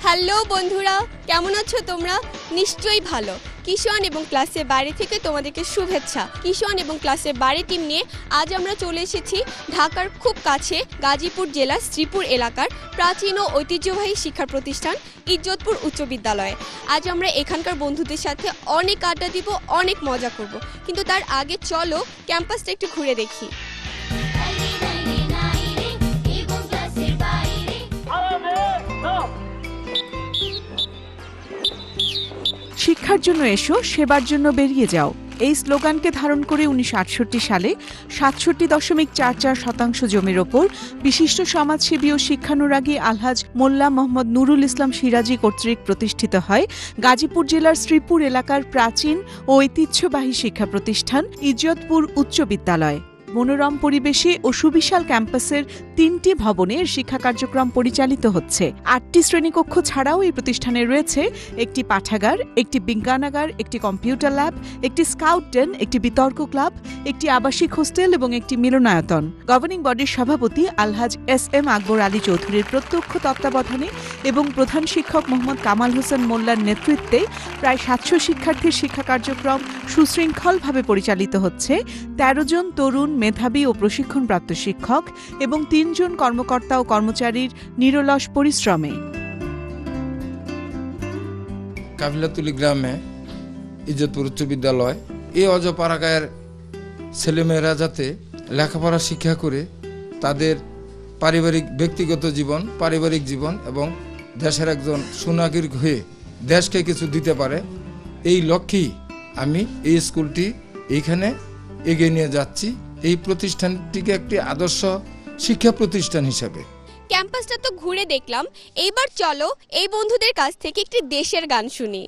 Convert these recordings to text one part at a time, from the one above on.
Hello বন্ধুরা, কেমন আছো তোমরা? নিশ্চয়ই ভালো। কিশোয়ান এবং ক্লাসের বাইরে থেকে তোমাদেরকে শুভেচ্ছা। কিশোয়ান এবং ক্লাসের বাইরে টিম নিয়ে আজ আমরা চলে এসেছি ঢাকার খুব কাছে গাজীপুর জেলার শ্রীপুর এলাকার প্রাচীন ও ঐতিহ্যবাহী শিক্ষা প্রতিষ্ঠান ইজ্জতপুর উচ্চ বিদ্যালয়ে। আজ আমরা এখানকার বন্ধুদের সাথে অনেক আড্ডা দিব, অনেক মজা করব, কিন্তু তার আগে চলো ক্যাম্পাসটা একটু ঘুরে দেখি। শিক্ষার জন্য এসো, সেবার জন্য বেরিয়ে যাও, এই স্লোগানকে ধারণ করে 1968 সালে 67.44% জমির ওপর বিশিষ্ট সমাজসেবী ও শিক্ষানুরাগী আলহাজ মোল্লা মোহাম্মদ নুরুল ইসলাম সিরাজি কর্তৃক প্রতিষ্ঠিত হয় গাজীপুর জেলার শ্রীপুর এলাকার প্রাচীন ও ঐতিহ্যবাহী শিক্ষা প্রতিষ্ঠান ইজ্জতপুর উচ্চ বিদ্যালয়। মনোরম পরিবেশে ও সুবিশাল ক্যাম্পাসের 3টি ভবনে শিক্ষা কার্যক্রম পরিচালিত হচ্ছে। 8টি শ্রেণীকক্ষ ছাড়াও এই প্রতিষ্ঠানে রয়েছে একটি পাঠাগার, একটি বিজ্ঞানাগার, একটি কম্পিউটার ল্যাব, একটি স্কাউট ডেন, একটি বিতর্ক ক্লাব, একটি আবাসিক হোস্টেল এবং একটি মিলনায়তন। গভর্নিং বডির সভাপতি আলহাজ SM আকবর আলী চৌধুরীর প্রত্যক্ষ তত্ত্বাবধানে এবং প্রধান শিক্ষক মোহাম্মদ কামাল হোসেন মোল্লার নেতৃত্বে প্রায় 700 শিক্ষার্থীর শিক্ষা কার্যক্রম সুশৃঙ্খলভাবে পরিচালিত হচ্ছে 13 জন তরুণ, মেধাবী ও প্রশিক্ষণপ্রাপ্ত শিক্ষক এবং 3 জন কর্মকর্তা ও কর্মচারীর নিরলস পরিশ্রমে। কাফিলাতুলি গ্রামে ইজ্জতপুর উচ্চ বিদ্যালয়, এই অজপাড়াগাঁয়ের ছেলেমেয়েরা যাতে লেখাপড়া শিক্ষা করে তাদের পারিবারিক ব্যক্তিগত জীবন, পারিবারিক জীবন এবং দেশের একজন সুনাগরিক হয়ে দেশকে কিছু দিতে পারে, এই লক্ষ্যেই আমি এই স্কুলটি এইখানে এগিয়ে নিয়ে যাচ্ছি, এই প্রতিষ্ঠানটিকে একটি আদর্শ শিক্ষা প্রতিষ্ঠান হিসেবে। ক্যাম্পাসটা তো ঘুরে দেখলাম, এইবার চলো এই বন্ধুদের কাছ থেকে একটি দেশের গান শুনি।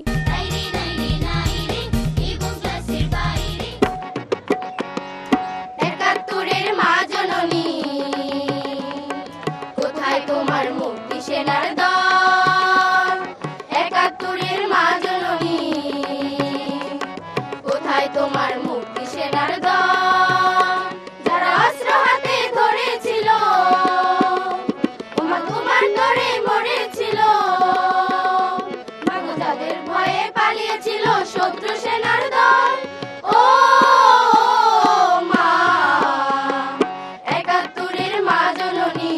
একাত্তরের মা জননী, কোথায় তোমার মুক্তি সেনার দল? একাত্তরের মা জননী, কোথায় তোমার মুক্তি সেনার দল? যারা অস্ত্র হাতে ধরেছিল, তোমার তরে মরেছিল, মাগো যাদের ভয়ে পালিয়েছিল শত্রু সেনার দল। ও মা, একাত্তরের মা জননী,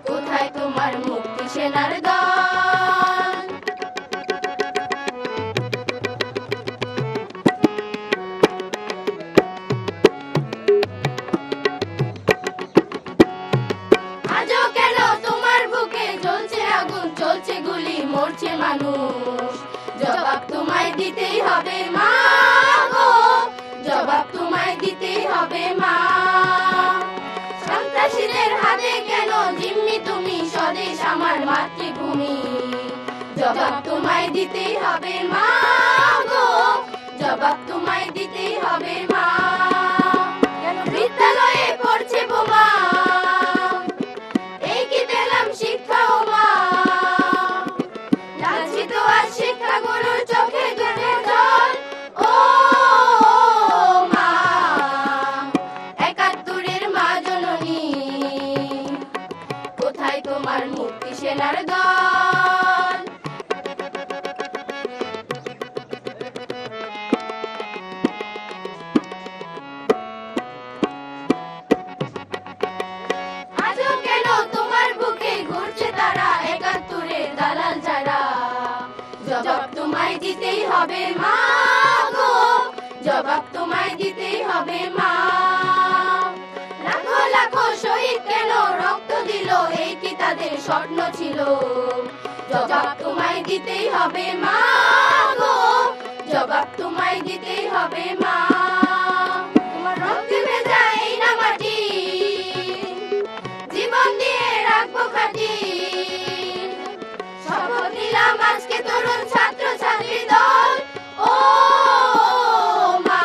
কোথায় তোমার মুক্তি সেনার দল? আজও কেন তোমার বুকে জ্বলছে আগুন, চলছে গুলি, মরছে মানুষ? জবাব তোমায় দিতেই হবে মা গো, জবাব তোমায় দিতেই হবে মা। সন্ত্রাসীদের হাতে কেন জিম্মি তুমি, স্বদেশ আমার মাতৃভূমি? জবাব তোমায় দিতেই হবে মা গো, জবাব তোমায় দিতেই হবে মা। বিদ্যালয়ে পড়ছে বোমা, এই কি পেলাম শিক্ষা ও মা? লাঞ্ছিত আর শিক্ষা গুরুর চোখে দুধের জল। ও মা, একাত্তরের মা জননী, কোথায় তোমার মুক্তি সেনার দল? আজও কেন তোমার বুকে ঘুরছে তারা, একাত্তরের দালাল যারা? জবাব তোমায় দিতেই হবে মা গো, জবাব তোমায় দিতেই হবে মা। লাখো লাখো শহীদ কেন রক্ত দিল, এই কি তাদের স্বপ্ন ছিল? জবাব তোমায় দিতেই হবে মা গো, জবাব তোমায় দিতেই হবে মা। তোমার রক্তে ভেজা এই না মাটি, জীবন দিয়ে রাখবো খাঁটি। শপথ নিলাম আজকে তরুণ ছাত্র ছাত্রী দল। ও মা,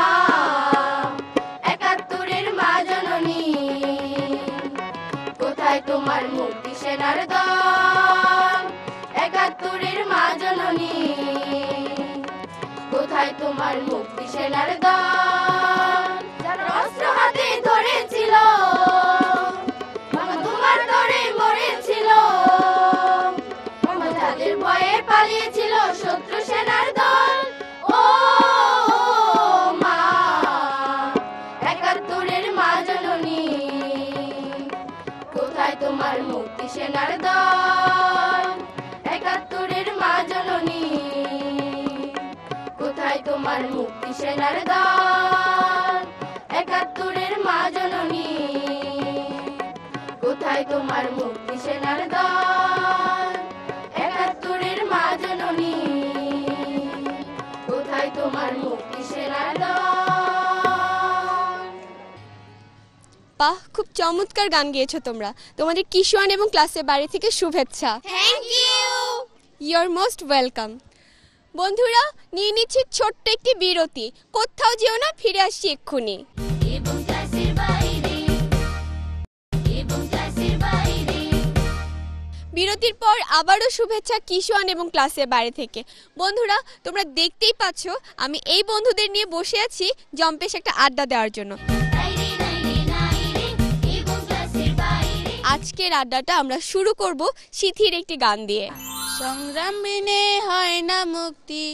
একাত্তরের মা জননী, কোথায় তোমার মুক্তি সেনার দল? একাত্তরের মা জননী, কোথায় তোমার মুক্তি সেনার দল? যারা অস্ত্র হাতে ধরেছিল, তোমার তরে মরেছিল, কোথায় তোমার মুক্তি সেনার দল একাত্তরের মা জননী কোথায় তোমার মুক্তি সেনার দল একাত্তরের মা জননী কোথায় তোমার মুক্তি সেনার দল একাত্তরের মা জননী কোথায় তোমার মুক্তি সেনার দল। বাহ, খুব চমৎকার গান গেয়েছো তোমরা। তোমাদের কিশোর এবং ক্লাসের বাড়ি থেকে শুভেচ্ছা। Thank you. You are most welcome. বন্ধুরা, নিয়ে নিচ্ছি ছোট্ট একটি বিরতি। কোথাও যেও না, ফিরে আসছি এক্ষুনি। বিরতির পর আবারও শুভেচ্ছা কিশোর এবং ক্লাসের বাইরে থেকে। বন্ধুরা, তোমরা দেখতেই পাচ্ছ আমি এই বন্ধুদের নিয়ে বসে আছি জম্পেশ একটা আড্ডা দেওয়ার জন্য। আজকের আড্ডাটা আমরা শুরু করব সিথির একটি গান দিয়ে। সংগ্রাম বিনে হয় না মুক্তি,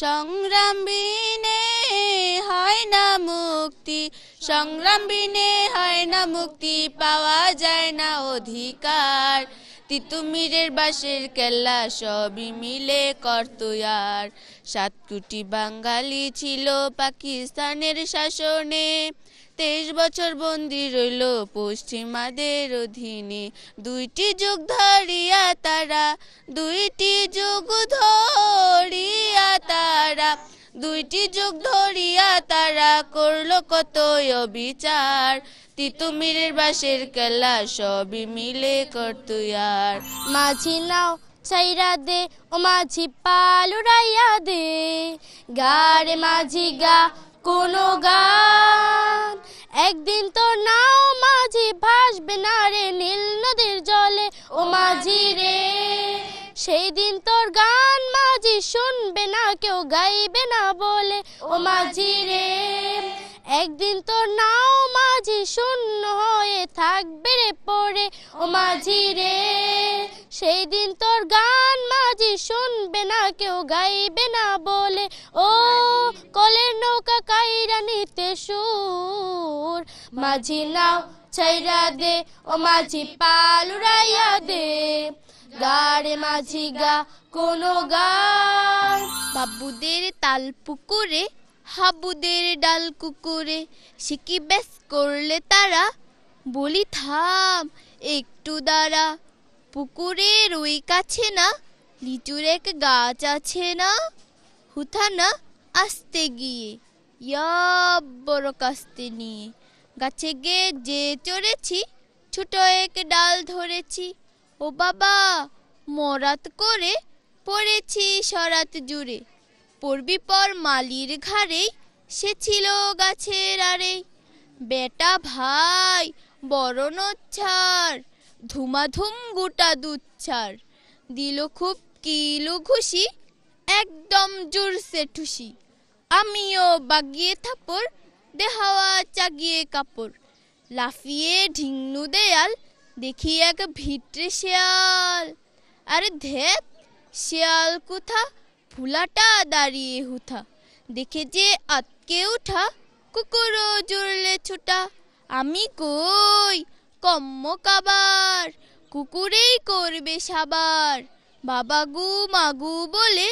সংগ্রাম বিনে হয় না মুক্তি, সংগ্রাম বিনে হয় না মুক্তি, পাওয়া যায় না অধিকার। তিতুমিরের বাঁশের কেল্লা সবই মিলে করতোয়ার। 7 কোটি বাঙালি ছিল পাকিস্তানের শাসনে, 23 বছর বন্দী রইল পশ্চিমাদের অধীনে। 2টি যুগ ধরিয়া তারা, 2টি যুগ ধরিয়া তারা, 2টি যুগ ধরিয়া তারা করলো কত অবিচার। তিতুমিরের বাঁশের কেল্লা সবই মিলে করতোয়ার। মাঝি নাও ছাইরা দে ও মাঝি পাল উড়াইয়া দে, গারে মাঝি গা কোনো গান। একদিন তোর নাও মাঝি ভাসবে না রে নীল নদীর জলে ও মাঝি রে। সেই দিন তোর গান মাঝি শুনবে না কেউ, গাইবে না বলে ও মাঝি রে। একদিন তোর নাও মাঝি শূন্য হয়ে থাকবে রে পড়ে ও মাঝি রে। সেই দিন তোর গান মাঝি শুনবে না কেউ, গাইবে না বলে ও কলের নৌকা কাইরা নিতে সুর। মাঝি নাও ছাইরা দে ও মাঝি পাল উড়াইয়া দে, গাড়ে মাঝি গা কোনো গান। বাবুদের তাল পুকুরে হাবুদের ডাল কুকুরে, সিকি ব্যাস করলে তারা, বলি থাম একটু দাঁড়া। পুকুরের ওই কাছে না লিচুর এক গাছ আছে না, হুথা না আসতে গিয়ে বড় কাস্তে নিয়ে। গাছে গিয়ে যে চড়েছি ছোট এক ডাল ধরেছি, ও বাবা মরাত করে পড়েছি সরাত জুড়ে। পড়বি পর মালির ঘাড়েই, সে ছিল গাছের আড়ে। বেটা ভাই বড় নচ্ছার, ধুমাধুম গোটা দুচ্ছার। দিল খুব কিলো ঘুষি, একদম জোরসে ঠুসি। আমিও বাগিয়ে থাপড়, দেহাওয়া চাগিয়ে কাপড়। লাফিয়ে ঢিংনু দেয়াল, দেখি এক ভিটরে শেয়াল। আরে ধেত, শেয়াল কোথা, ফুলাটা দাঁড়িয়ে হুথা। দেখে যে আতকে উঠা, কুকুরও জুড়লে ছুটা। আমি কই কম্ম কাবার, কুকুরেই করবে সাবার। বাবাগু মাগু বলে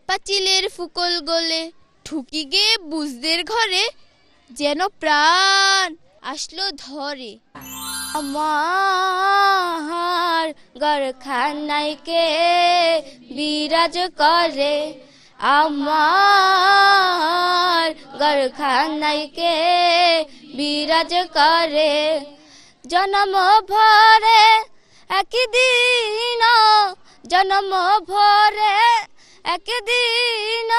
পাঁচিলের ফুকল গলে, ঠুকি গে বুঝদের ঘরে, যেন প্রাণ আসলো ধরে। আমার গরখানায় কে বিরাজ করে, আমার গরখানায় কে বিরাজ করে। জন্ম ভরে একদিন, জন্ম ভরে একদিন,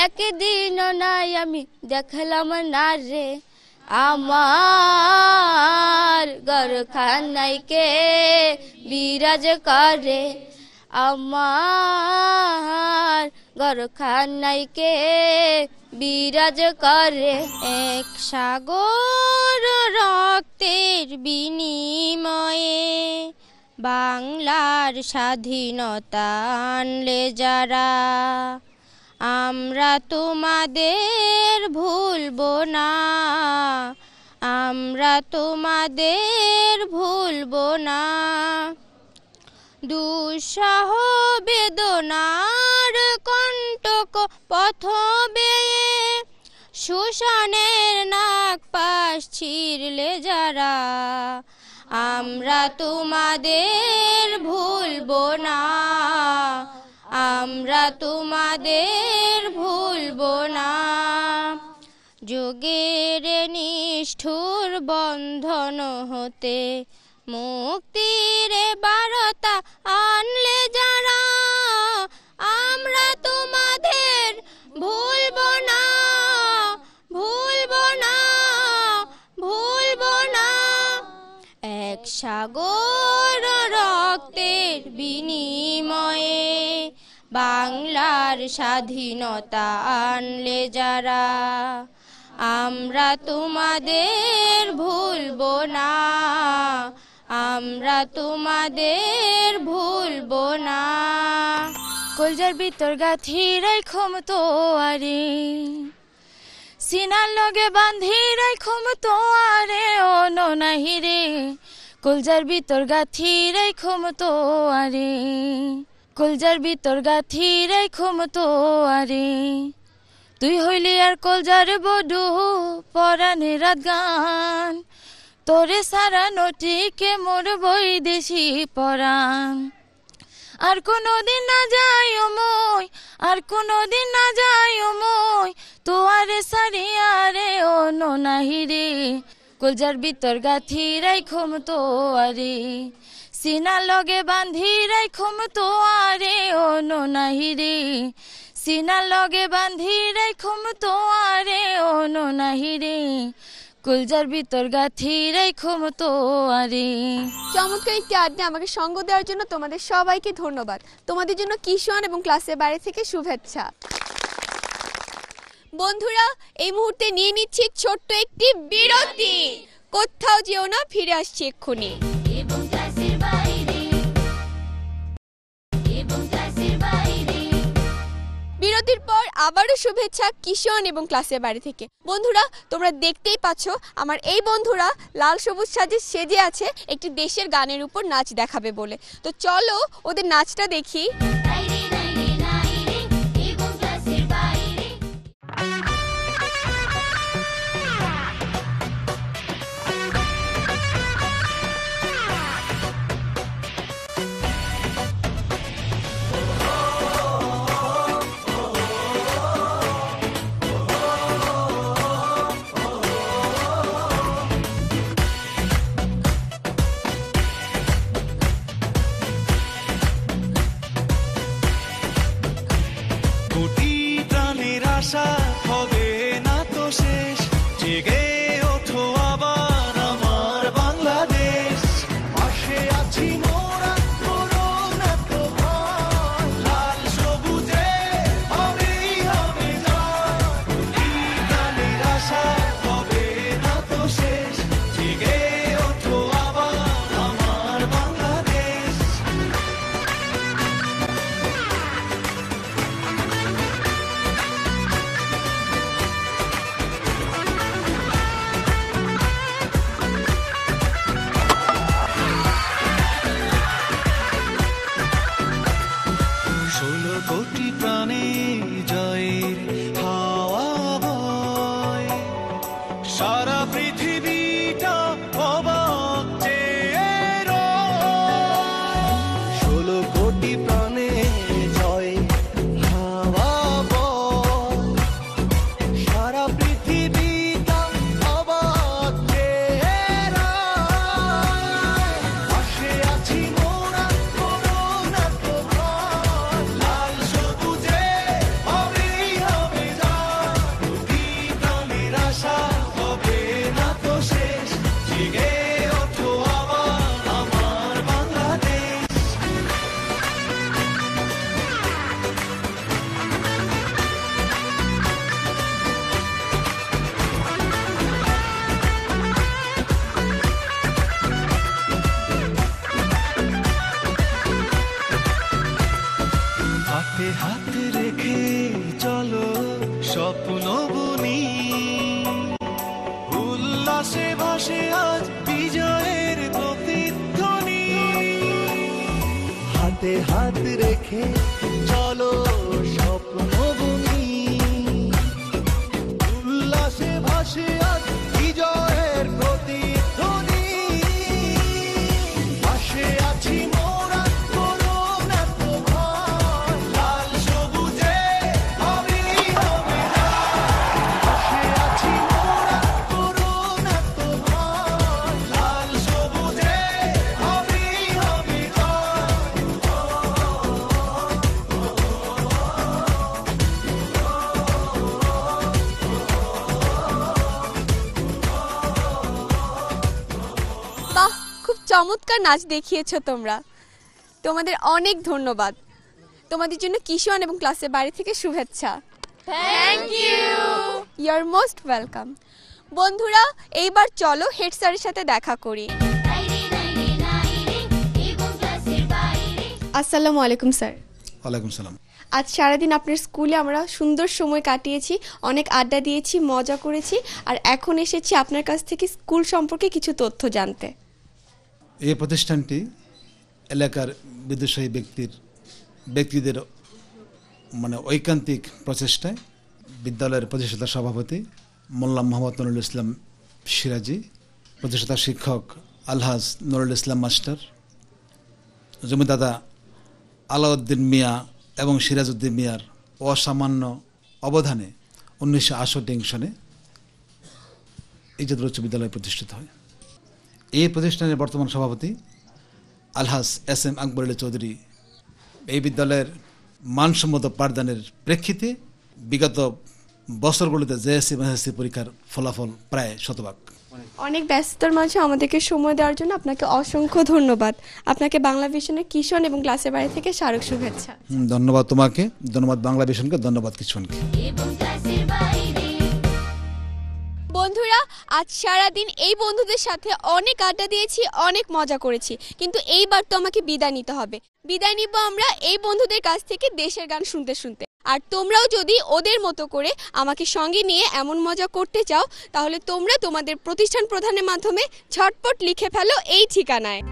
একদিন নাই আমি দেখলাম না রে। আমার গরখানায় কে বিরাজ করে, আমার গরখানায় কে বিরাজ করে। এক সাগর রক্তের বিনিময়ে বাংলার স্বাধীনতা আনলে যারা, আমরা তোমাদের ভুলবো না, আমরা তোমাদের ভুলবো না। দুঃসহ বেদনার কণ্টক পথ বেয়ে শোষণের নাক পাশ ছিঁড়লে যারা আমরা তোমাদের ভুলবো না, আমরা তোমাদের ভুলবো না। যোগের নিষ্ঠুর বন্ধন হতে মুক্তির বারতা আনলে যারা আমরা তোমাদের ভুলবো না, ভুলবো না, ভুলবো না। এক সাগর রক্তের বিনিময়ে বাংলার স্বাধীনতা আনলে যারা আমরা তোমাদের ভুলবো না, আমরা তোমাদের ভুলবো না। কলজার ভিতর গাঁথি রাইখম তোয়ারে, সিনার লগে বান্ধি রাইখম তোয়ারে ও ননাহি রে। কলজার ভিতর গাঁথি রাইখম তোয়ারে, কলজার ভিতর গাঁথি রাইখম তোয়ারে। তুই হইলি আর কলজার বধু পরাণে রাত গান, তোরে সারা নটিকে মোর বৈদেশি পরাণ। আর কোনোদিন না যাই মই, আর কোনোদিন না যাই মই তোয়ারে সারিয়ারে ও ননাহি রে। কলজার ভিতর গাঁথি রাইখম তোয়ারে, সিনা লগে বান্ধি রাইখম তোয়ারে ও ননাহি রে। সিনা লগে বান্ধি রাইখম তোয়ারে ও ননাহি রে। কলজার ভিতর গাঁথি রাইখম তোয়ারে। চমৎকার একটি আড্ডা আমাকে সঙ্গ দেওয়ার জন্য তোমাদের সবাইকে ধন্যবাদ। তোমাদের জন্য কিশোর এবং ক্লাসের বাইরে থেকে শুভেচ্ছা। বন্ধুরা, এই মুহূর্তে নিয়ে নিচ্ছি ছোট্ট একটি বিরতি। কোথাও যেও না, ফিরে আসছি এক্ষুনি। বিরতির পর আবারও শুভেচ্ছা কিশোর এবং ক্লাসের বাড়ি থেকে। বন্ধুরা, তোমরা দেখতেই পাচ্ছ আমার এই বন্ধুরা লাল সবুজ সাজে সেজে আছে একটি দেশের গানের উপর নাচ দেখাবে বলে। তো চলো ওদের নাচটা দেখি। হবে না তো শেষ, জেগে ওঠো আবার আমার বাংলাদেশ। পাশে আছি মোরা, করো না তো ভয়, লাল সবুজে হবেই হবে জয়। গানের আশা হবে না তো শেষ, জেগে ওঠো আবার আমার বাংলাদেশ। কোটি প্রাণে জয়ের হাওয়া বয়, সারা পৃথিবীটা অবাক চেয়ে রয়। 16 কোটি প্রাণে জয়ের হাওয়া বয়, সারা পৃথিবীটা অবাক চেয়ে রয়। পাশে আছি মোরা, করো না তো ভয়, লাল সবুজে হবেই হবে জয়। প্রতি প্রাণের আশা হবে না তো শেষ, জেগে ওঠো আবার আমার বাংলাদেশ। হাতে হাতে রেখে চলো স্বপ্ন বুনি, উল্লাসে ভাসে আজ বিজয়ের প্রতিধ্বনি। হাতে হাত রেখে চলো স্বপ্ন বুনি উল্লাসে ভাসে আজ বিজয়ের প্রতিধ্বনি পাশে আছি মোরা করো না তো ভয় লাল সবুজে হবে হবে পাশে আছি মোরা করো না তো ভয় লাল সবুজে হবে হবে বাহ, খুব চমৎকার নাচ দেখিয়েছো তোমরা। তোমাদের অনেক ধন্যবাদ। তোমাদের জন্য কিশোর এবং ক্লাসের বাইরে থেকে শুভেচ্ছা। Thank you. You are most welcome. বন্ধুরা, এইবার চলো হেড স্যারের সাথে দেখা করি। আসসালামু আলাইকুম স্যার। ওয়ালাইকুম সালাম। আজ সারাদিন আপনার স্কুলে আমরা সুন্দর সময় কাটিয়েছি, অনেক আড্ডা দিয়েছি, মজা করেছি, আর এখন এসেছি আপনার কাছ থেকে স্কুল সম্পর্কে কিছু তথ্য জানতে। এই প্রতিষ্ঠানটি এলাকার বিদ্যাসায়ী ব্যক্তিদের ঐকান্তিক প্রচেষ্টায় বিদ্যালয়ের প্রতিষ্ঠাতা সভাপতি মোল্লা মোহাম্মদ নুরুল ইসলাম সিরাজি, প্রতিষ্ঠাতা শিক্ষক আলহাজ নুরুল ইসলাম মাস্টার, জমিদাদা আলাউদ্দিন মিয়া এবং সিরাজউদ্দিন মিয়ার অসামান্য অবদানে 1968 সনে ইজ্জত উচ্চ বিদ্যালয় প্রতিষ্ঠিত হয়। এই প্রতিষ্ঠানের বর্তমান সভাপতি আলহাজ SM আকবর আলী চৌধুরী এই বিদ্যালয়ের মানসম্মত পাঠদানের প্রেক্ষিতে বিগত বছরগুলোতে JSC এবং SSC পরীক্ষার ফলাফল প্রায় 100%। অনেক ব্যস্ততার মাঝে আমাদেরকে সময় দেওয়ার জন্য আপনাকে অসংখ্য ধন্যবাদ। আপনাকে বাংলা ভিশনের কিশোর এবং ক্লাসের বাইরে থেকে স্মারক শুভেচ্ছা। ধন্যবাদ তোমাকে, ধন্যবাদ বাংলা ভিশনকে, ধন্যবাদ কিশোরকে। বন্ধুরা, আজ সারাদিন এই বন্ধুদের সাথে অনেক আড্ডা দিয়েছি, অনেক মজা করেছি, কিন্তু এইবার তো আমাকে বিদায় নিতে হবে। বিদায় নিব আমরা এই বন্ধুদের কাছ থেকে দেশের গান শুনতে শুনতে। আর তোমরাও যদি ওদের মতো করে আমাকে সঙ্গে নিয়ে এমন মজা করতে চাও, তাহলে তোমরা তোমাদের প্রতিষ্ঠান প্রধানের মাধ্যমে ঝটপট লিখে ফেলো এই ঠিকানায়।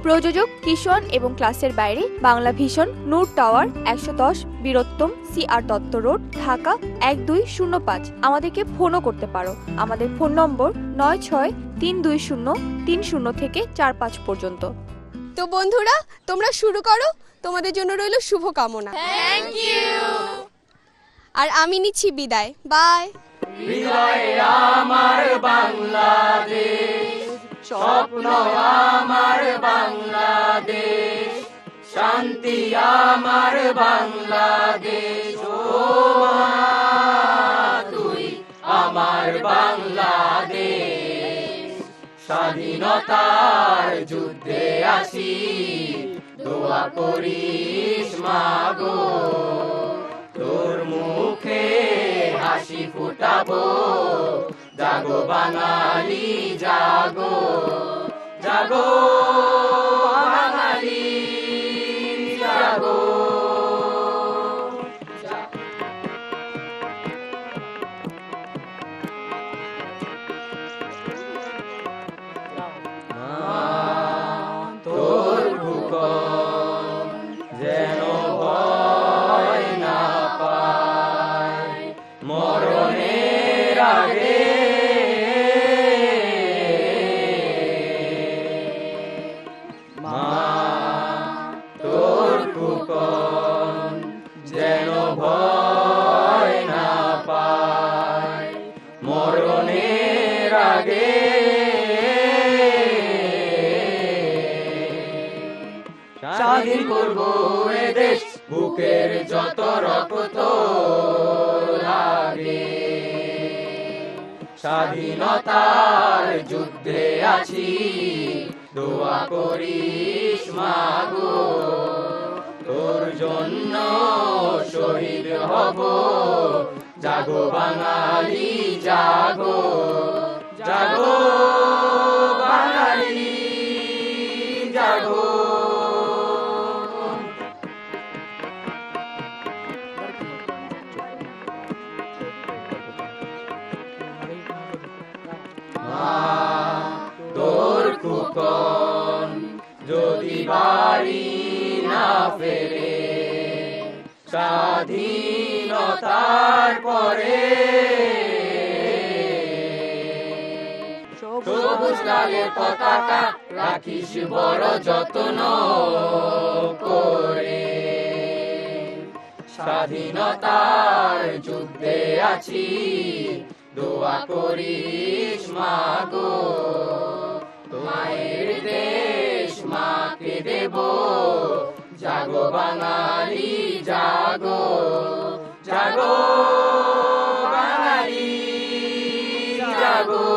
প্রযোজক কিশোর এবং ক্লাসের বাইরে, Bangla vision, Noor tower, 110 Birottom CR Dutta road, Dhaka 1205। আমাদেরকে ফোনও করতে পারো। আমাদের ফোন নম্বর 963203 থেকে 45 পর্যন্ত। তো বন্ধুরা, তোমরা শুরু করো। তোমাদের জন্য রইল শুভকামনা। Thank you. আর আমি নিচ্ছি বিদায়। বাই। হৃদয়ে আমার বাংলাদেশ, স্বপ্ন আমার বাংলাদেশ, শান্তি আমার বাংলাদেশ। ও মা, তুই আমার বাংলাদেশ। স্বাধীনতার যুদ্ধে আসি, দোয়া করিস মাগো, তোর মুখে হাসি ফুটাবো। জাগো বাঙালি জাগো, জাগো বাঙালি জাগো। তোর ভূখণ্ড যেন ভয় না পায়, মরণের আগে মা, তোর ভূখণ্ড যেন ভয় না পায়, মরণের আগে স্বাধীন করব এ দেশ, বুকের যত রক্ত লাগে। স্বাধীনতার যুদ্ধে আছি, দোয়া করিস মাগো, তোর জন্য শহীদ হব। জাগো বাঙালি জাগো, জাগো বাঙালি জাগো। তোর কুকন যদি বাড়ি বাড়ি না ফেরে। স্বাধীনতার পরে সবুজ লালের পতাকা রাখিস বড় যত্ন করে। স্বাধীনতার যুদ্ধে আছি, দোয়া করিস মাগো। মায়ের দেশ মাকে দেব, জাগো বাঙালি জাগো, জাগো বাঙালি জাগো।